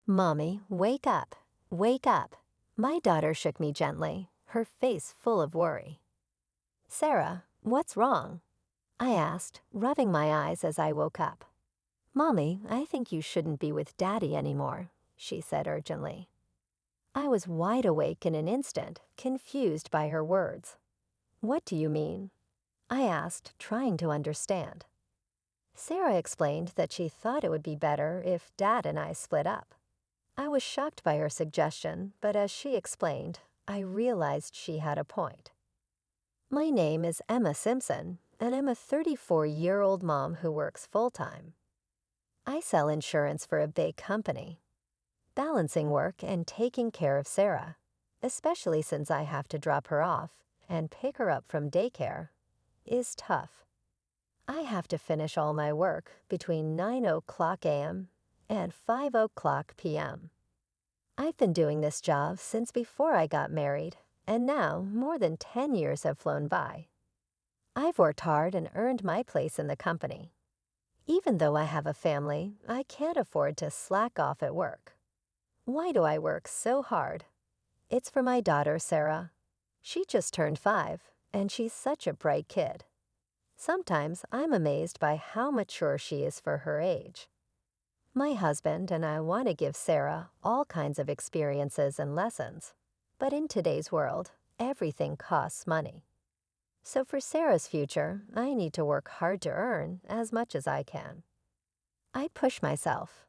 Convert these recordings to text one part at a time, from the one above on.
Mommy, wake up. Wake up. My daughter shook me gently, her face full of worry. Sarah, what's wrong? I asked, rubbing my eyes as I woke up. Mommy, I think you shouldn't be with Daddy anymore, she said urgently. I was wide awake in an instant, confused by her words. What do you mean? I asked, trying to understand. Sarah explained that she thought it would be better if Dad and I split up. I was shocked by her suggestion, but as she explained, I realized she had a point. My name is Emma Simpson, and I'm a 34-year-old mom who works full-time. I sell insurance for a big company. Balancing work and taking care of Sarah, especially since I have to drop her off and pick her up from daycare, is tough. I have to finish all my work between 9:00 a.m. and 5:00 p.m. I've been doing this job since before I got married, and now more than 10 years have flown by. I've worked hard and earned my place in the company. Even though I have a family, I can't afford to slack off at work. Why do I work so hard? It's for my daughter, Sarah. She just turned 5, and she's such a bright kid. Sometimes I'm amazed by how mature she is for her age. My husband and I want to give Sarah all kinds of experiences and lessons, but in today's world, everything costs money. So for Sarah's future, I need to work hard to earn as much as I can. I push myself.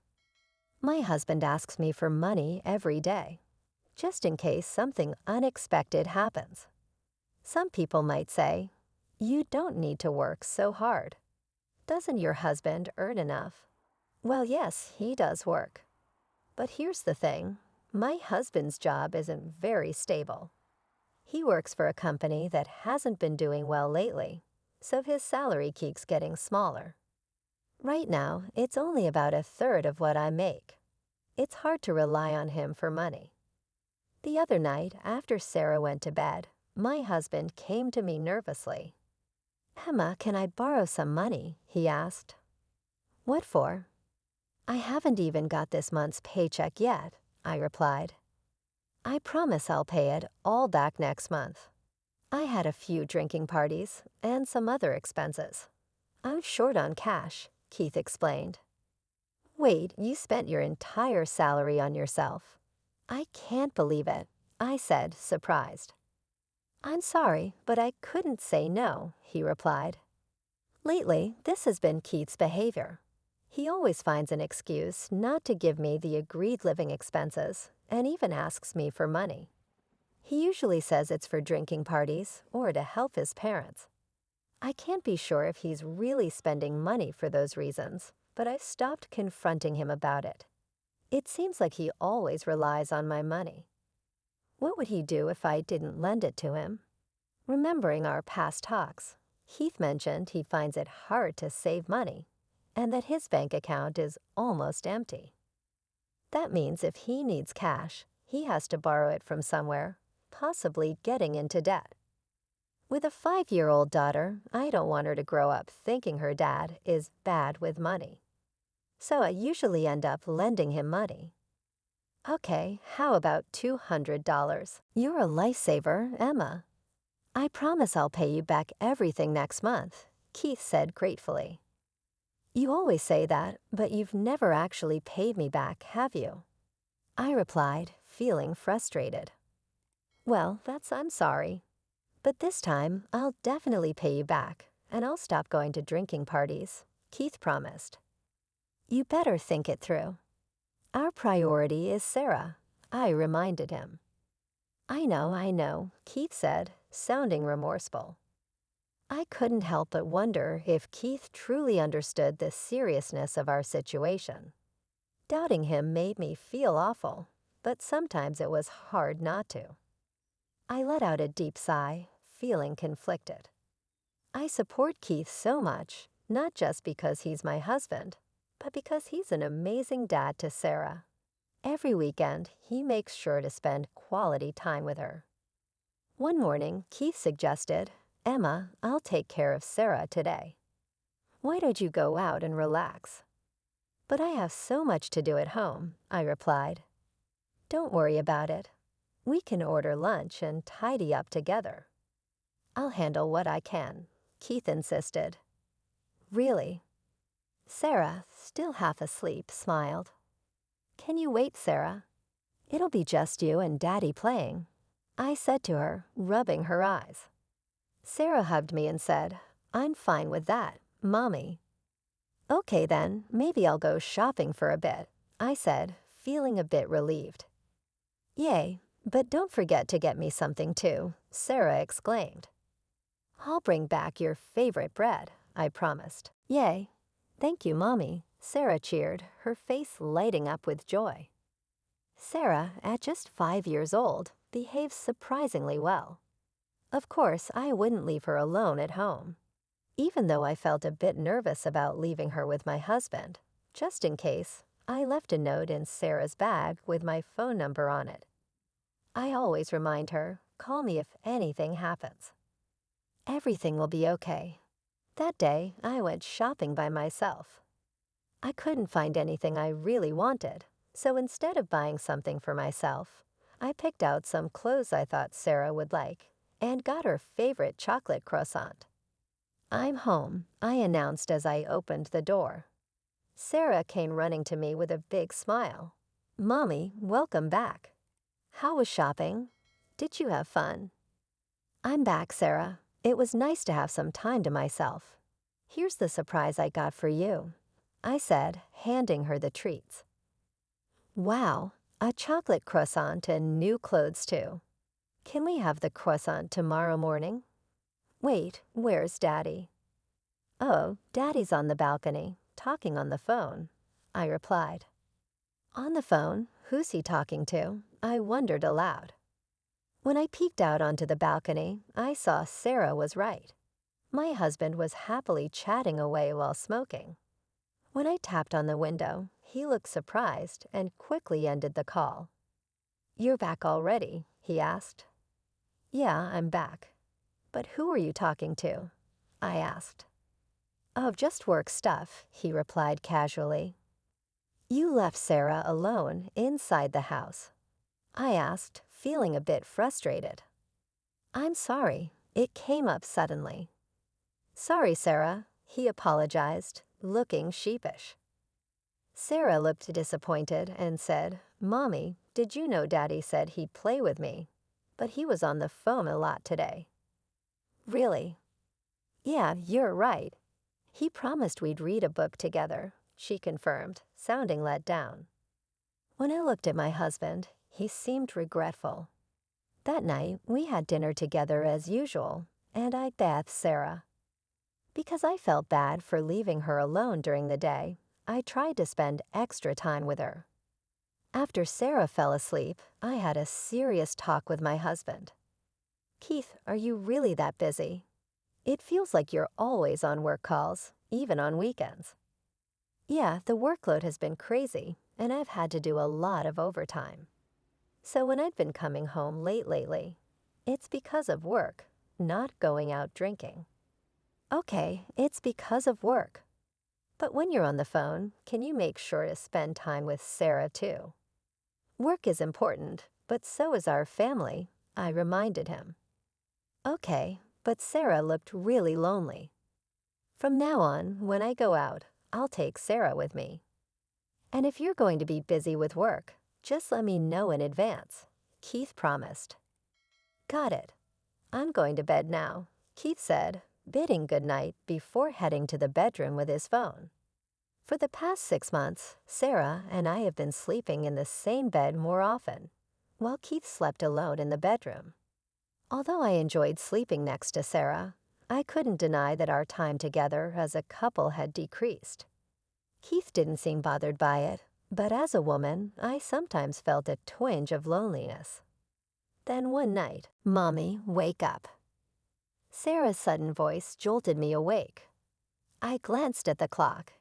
My husband asks me for money every day, just in case something unexpected happens. Some people might say, "You don't need to work so hard. Doesn't your husband earn enough?" Well, yes, he does work. But here's the thing, my husband's job isn't very stable. He works for a company that hasn't been doing well lately, so his salary keeps getting smaller. Right now, it's only about a third of what I make. It's hard to rely on him for money. The other night, after Sarah went to bed, my husband came to me nervously. "Emma, can I borrow some money?" he asked. "What for?" "I haven't even got this month's paycheck yet," I replied. "I promise I'll pay it all back next month. I had a few drinking parties and some other expenses. I'm short on cash," Keith explained. "Wait, you spent your entire salary on yourself?" "I can't believe it," I said, surprised. "I'm sorry, but I couldn't say no," he replied. Lately, this has been Keith's behavior. He always finds an excuse not to give me the agreed living expenses and even asks me for money. He usually says it's for drinking parties or to help his parents. I can't be sure if he's really spending money for those reasons, but I stopped confronting him about it. It seems like he always relies on my money. What would he do if I didn't lend it to him? Remembering our past talks, Keith mentioned he finds it hard to save money and that his bank account is almost empty. That means if he needs cash, he has to borrow it from somewhere, possibly getting into debt. With a 5-year-old daughter, I don't want her to grow up thinking her dad is bad with money. So I usually end up lending him money. "Okay, how about $200? You're a lifesaver, Emma." "I promise I'll pay you back everything next month," Keith said gratefully. "You always say that, but you've never actually paid me back, have you?" I replied, feeling frustrated. "Well, I'm sorry. But this time, I'll definitely pay you back, and I'll stop going to drinking parties," Keith promised. "You better think it through. Our priority is Sarah," I reminded him. I know," Keith said, sounding remorseful. I couldn't help but wonder if Keith truly understood the seriousness of our situation. Doubting him made me feel awful, but sometimes it was hard not to. I let out a deep sigh, feeling conflicted. I support Keith so much, not just because he's my husband, but because he's an amazing dad to Sarah. Every weekend, he makes sure to spend quality time with her. One morning, Keith suggested, "Emma, I'll take care of Sarah today. Why don't you go out and relax?" But I have so much to do at home, I replied. Don't worry about it. We can order lunch and tidy up together. I'll handle what I can, Keith insisted. Really? Sarah, still half asleep, smiled. Can you wait, Sarah? It'll be just you and Daddy playing, I said to her, rubbing her eyes. Sarah hugged me and said, I'm fine with that, Mommy. Okay then, maybe I'll go shopping for a bit, I said, feeling a bit relieved. Yay, but don't forget to get me something too, Sarah exclaimed. I'll bring back your favorite bread, I promised. Yay. Thank you, Mommy, Sarah cheered, her face lighting up with joy. Sarah, at just 5 years old, behaves surprisingly well. Of course, I wouldn't leave her alone at home, even though I felt a bit nervous about leaving her with my husband. Just in case, I left a note in Sarah's bag with my phone number on it. I always remind her, call me if anything happens. Everything will be okay. That day, I went shopping by myself. I couldn't find anything I really wanted, so instead of buying something for myself, I picked out some clothes I thought Sarah would like and got her favorite chocolate croissant. I'm home, I announced as I opened the door. Sarah came running to me with a big smile. Mommy, welcome back. How was shopping? Did you have fun? I'm back, Sarah. It was nice to have some time to myself. Here's the surprise I got for you, I said, handing her the treats. Wow, a chocolate croissant and new clothes too. Can we have the croissant tomorrow morning? Wait, where's Daddy? Oh, Daddy's on the balcony, talking on the phone, I replied. On the phone? Who's he talking to? I wondered aloud. When I peeked out onto the balcony, I saw Sarah was right. My husband was happily chatting away while smoking. When I tapped on the window, he looked surprised and quickly ended the call. You're back already, he asked. Yeah, I'm back. But who are you talking to? I asked. Oh, just work stuff, he replied casually. You left Sarah alone inside the house, I asked, feeling a bit frustrated. I'm sorry, it came up suddenly. Sorry, Sarah, he apologized, looking sheepish. Sarah looked disappointed and said, Mommy, did you know Daddy said he'd play with me, but he was on the phone a lot today. Really? Yeah, you're right. He promised we'd read a book together, she confirmed, sounding let down. When I looked at my husband, he seemed regretful. That night, we had dinner together as usual, and I bathed Sarah. Because I felt bad for leaving her alone during the day, I tried to spend extra time with her. After Sarah fell asleep, I had a serious talk with my husband. Keith, are you really that busy? It feels like you're always on work calls, even on weekends. Yeah, the workload has been crazy, and I've had to do a lot of overtime. So when I've been coming home late lately, it's because of work, not going out drinking. Okay, it's because of work. But when you're on the phone, can you make sure to spend time with Sarah too? Work is important, but so is our family, I reminded him. Okay, but Sarah looked really lonely. From now on, when I go out, I'll take Sarah with me. And if you're going to be busy with work, just let me know in advance, Keith promised. Got it. I'm going to bed now, Keith said, bidding goodnight before heading to the bedroom with his phone. For the past 6 months, Sarah and I have been sleeping in the same bed more often, while Keith slept alone in the bedroom. Although I enjoyed sleeping next to Sarah, I couldn't deny that our time together as a couple had decreased. Keith didn't seem bothered by it, but as a woman, I sometimes felt a twinge of loneliness. Then one night, Mommy, wake up. Sarah's sudden voice jolted me awake. I glanced at the clock.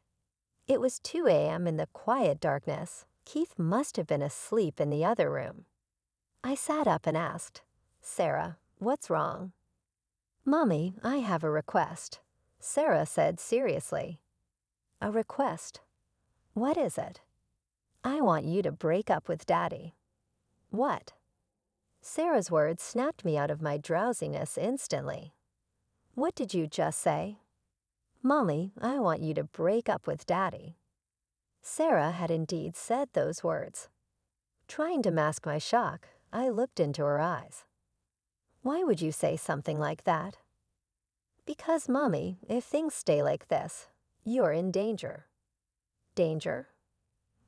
It was 2 a.m. in the quiet darkness. Keith must have been asleep in the other room. I sat up and asked, Sarah, what's wrong? Mommy, I have a request, Sarah said seriously. A request? What is it? I want you to break up with Daddy. What? Sarah's words snapped me out of my drowsiness instantly. What did you just say? Mommy, I want you to break up with Daddy. Sarah had indeed said those words. Trying to mask my shock, I looked into her eyes. Why would you say something like that? Because, Mommy, if things stay like this, you're in danger. Danger?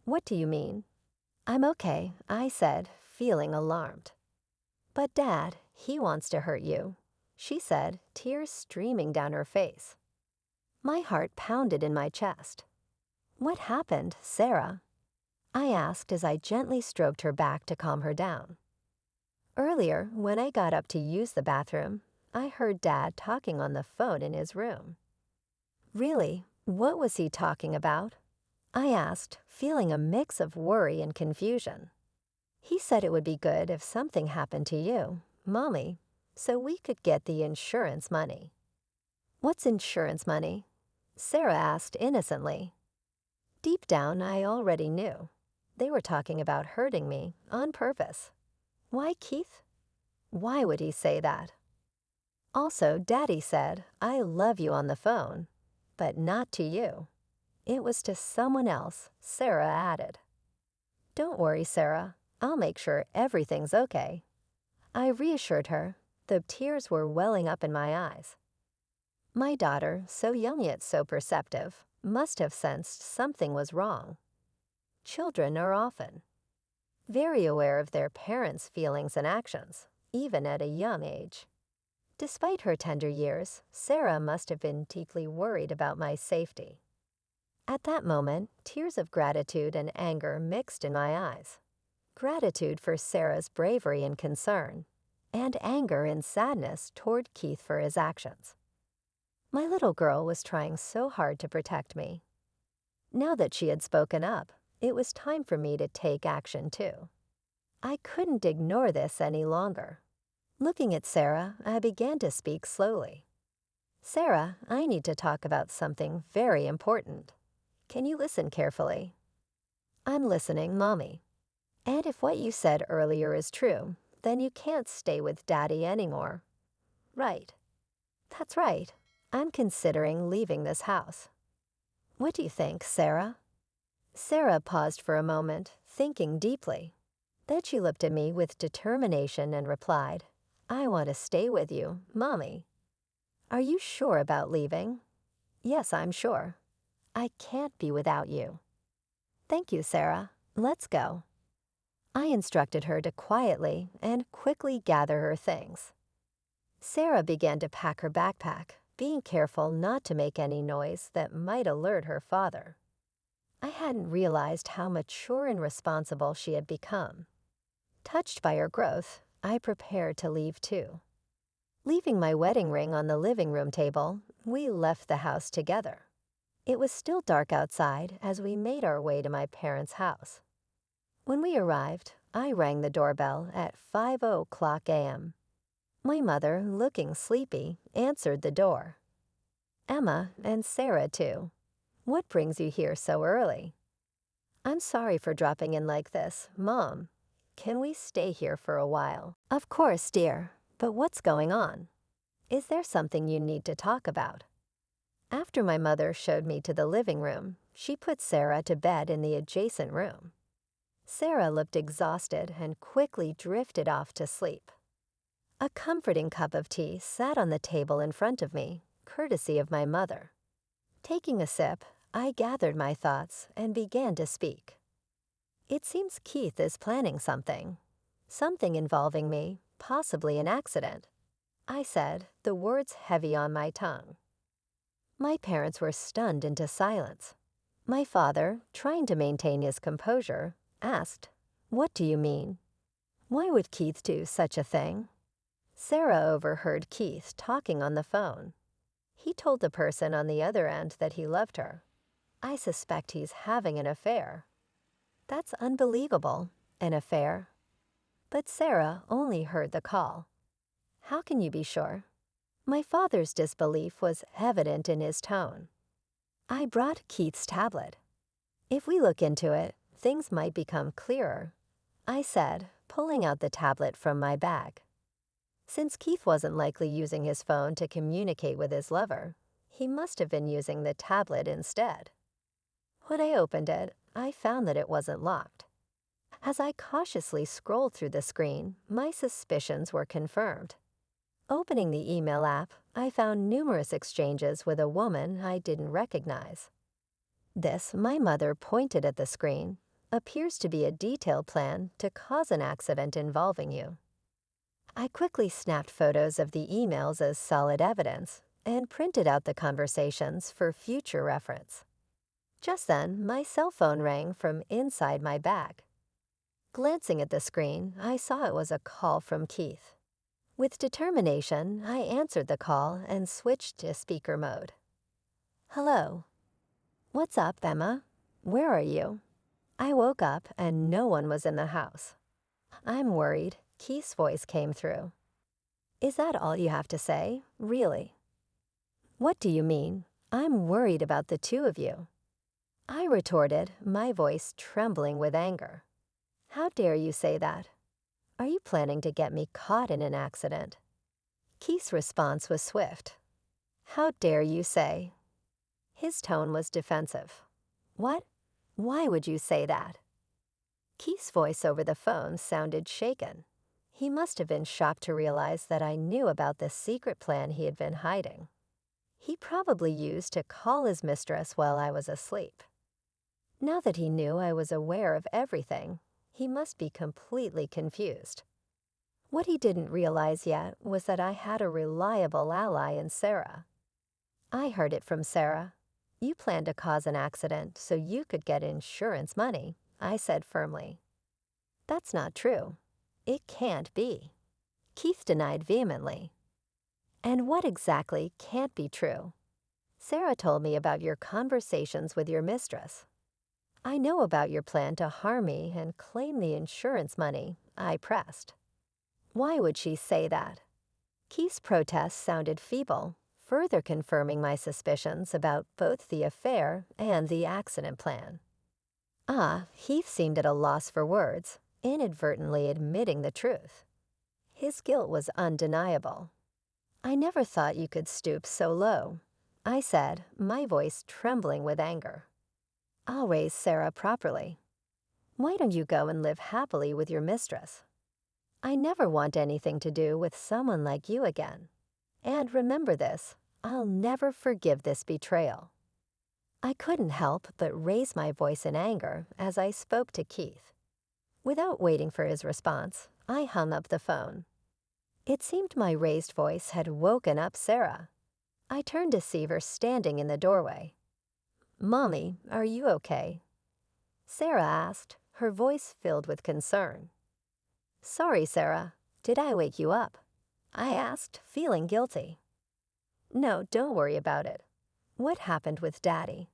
What do you mean? I'm okay, I said, feeling alarmed. But Dad, he wants to hurt you, she said, tears streaming down her face. My heart pounded in my chest. What happened, Sarah? I asked as I gently stroked her back to calm her down. Earlier, when I got up to use the bathroom, I heard Dad talking on the phone in his room. Really? What was he talking about? I asked, feeling a mix of worry and confusion. He said it would be good if something happened to you, Mommy, so we could get the insurance money. What's insurance money? Sarah asked innocently. Deep down, I already knew. They were talking about hurting me on purpose. Why, Keith? Why would he say that? Also, Daddy said, I love you on the phone, but not to you. It was to someone else, Sarah added. Don't worry, Sarah. I'll make sure everything's okay. I reassured her. The tears were welling up in my eyes. My daughter, so young yet so perceptive, must have sensed something was wrong. Children are often very aware of their parents' feelings and actions, even at a young age. Despite her tender years, Sarah must have been deeply worried about my safety. At that moment, tears of gratitude and anger mixed in my eyes. Gratitude for Sarah's bravery and concern, and anger and sadness toward Keith for his actions. My little girl was trying so hard to protect me. Now that she had spoken up, it was time for me to take action too. I couldn't ignore this any longer. Looking at Sarah, I began to speak slowly. Sarah, I need to talk about something very important. Can you listen carefully? I'm listening, Mommy. And if what you said earlier is true, then you can't stay with Daddy anymore. Right. That's right. I'm considering leaving this house. What do you think, Sarah? Sarah paused for a moment, thinking deeply. Then she looked at me with determination and replied, I want to stay with you, Mommy. Are you sure about leaving? Yes, I'm sure. I can't be without you. Thank you, Sarah. Let's go. I instructed her to quietly and quickly gather her things. Sarah began to pack her backpack, being careful not to make any noise that might alert her father. I hadn't realized how mature and responsible she had become. Touched by her growth, I prepared to leave too. Leaving my wedding ring on the living room table, we left the house together. It was still dark outside as we made our way to my parents' house. When we arrived, I rang the doorbell at 5:00 a.m. My mother, looking sleepy, answered the door. Emma and Sarah, too. What brings you here so early? I'm sorry for dropping in like this, Mom. Can we stay here for a while? Of course, dear. But what's going on? Is there something you need to talk about? After my mother showed me to the living room, she put Sarah to bed in the adjacent room. Sarah looked exhausted and quickly drifted off to sleep. A comforting cup of tea sat on the table in front of me, courtesy of my mother. Taking a sip, I gathered my thoughts and began to speak. It seems Keith is planning something. Something involving me, possibly an accident. I said, the words heavy on my tongue. My parents were stunned into silence. My father, trying to maintain his composure, asked, What do you mean? Why would Keith do such a thing? Sarah overheard Keith talking on the phone. He told the person on the other end that he loved her. I suspect he's having an affair. That's unbelievable, an affair. But Sarah only heard the call. How can you be sure? My father's disbelief was evident in his tone. I brought Keith's tablet. If we look into it, things might become clearer, I said, pulling out the tablet from my bag. Since Keith wasn't likely using his phone to communicate with his lover, he must have been using the tablet instead. When I opened it, I found that it wasn't locked. As I cautiously scrolled through the screen, my suspicions were confirmed. Opening the email app, I found numerous exchanges with a woman I didn't recognize. This, my mother pointed at the screen, appears to be a detailed plan to cause an accident involving you. I quickly snapped photos of the emails as solid evidence and printed out the conversations for future reference. Just then, my cell phone rang from inside my bag. Glancing at the screen, I saw it was a call from Keith. With determination, I answered the call and switched to speaker mode. Hello. What's up, Emma? Where are you? I woke up and no one was in the house. I'm worried. Keith's voice came through. Is that all you have to say? Really? What do you mean? I'm worried about the two of you. I retorted, my voice trembling with anger. How dare you say that? Are you planning to get me caught in an accident? Keith's response was swift. How dare you say? His tone was defensive. What? Why would you say that? Keith's voice over the phone sounded shaken. He must have been shocked to realize that I knew about the secret plan he had been hiding. He probably used to call his mistress while I was asleep. Now that he knew I was aware of everything, he must be completely confused. What he didn't realize yet was that I had a reliable ally in Sarah. I heard it from Sarah. You planned to cause an accident so you could get insurance money, I said firmly. That's not true. It can't be. Keith denied vehemently. And what exactly can't be true? Sarah told me about your conversations with your mistress. I know about your plan to harm me and claim the insurance money, I pressed. Why would she say that? Keith's protest sounded feeble, further confirming my suspicions about both the affair and the accident plan. Heath seemed at a loss for words, inadvertently admitting the truth. His guilt was undeniable. I never thought you could stoop so low, I said, my voice trembling with anger. I'll raise Sarah properly. Why don't you go and live happily with your mistress? I never want anything to do with someone like you again. And remember this, I'll never forgive this betrayal. I couldn't help but raise my voice in anger as I spoke to Keith. Without waiting for his response, I hung up the phone. It seemed my raised voice had woken up Sarah. I turned to see her standing in the doorway. Mommy, are you okay? Sarah asked, her voice filled with concern. Sorry, Sarah. Did I wake you up? I asked, feeling guilty. No, don't worry about it. What happened with Daddy?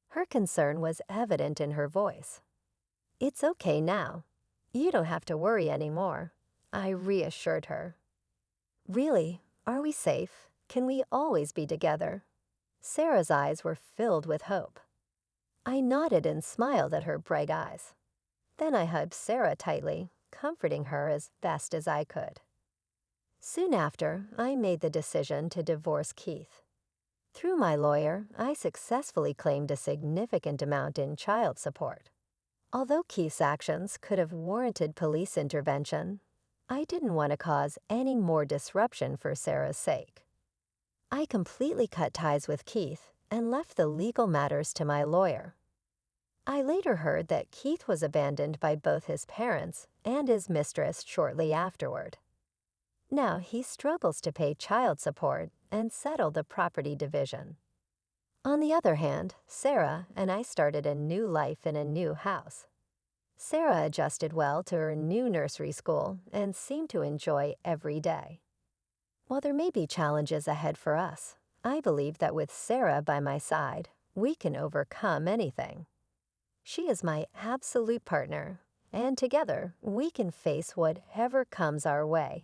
Her concern was evident in her voice. It's okay now. You don't have to worry anymore, I reassured her. Really? Are we safe? Can we always be together? Sarah's eyes were filled with hope. I nodded and smiled at her bright eyes. Then I hugged Sarah tightly, comforting her as best as I could. Soon after, I made the decision to divorce Keith. Through my lawyer, I successfully claimed a significant amount in child support. Although Keith's actions could have warranted police intervention, I didn't want to cause any more disruption for Sarah's sake. I completely cut ties with Keith and left the legal matters to my lawyer. I later heard that Keith was abandoned by both his parents and his mistress shortly afterward. Now he struggles to pay child support and settle the property division. On the other hand, Sarah and I started a new life in a new house. Sarah adjusted well to her new nursery school and seemed to enjoy every day. While there may be challenges ahead for us, I believe that with Sarah by my side, we can overcome anything. She is my absolute partner, and together we can face whatever comes our way.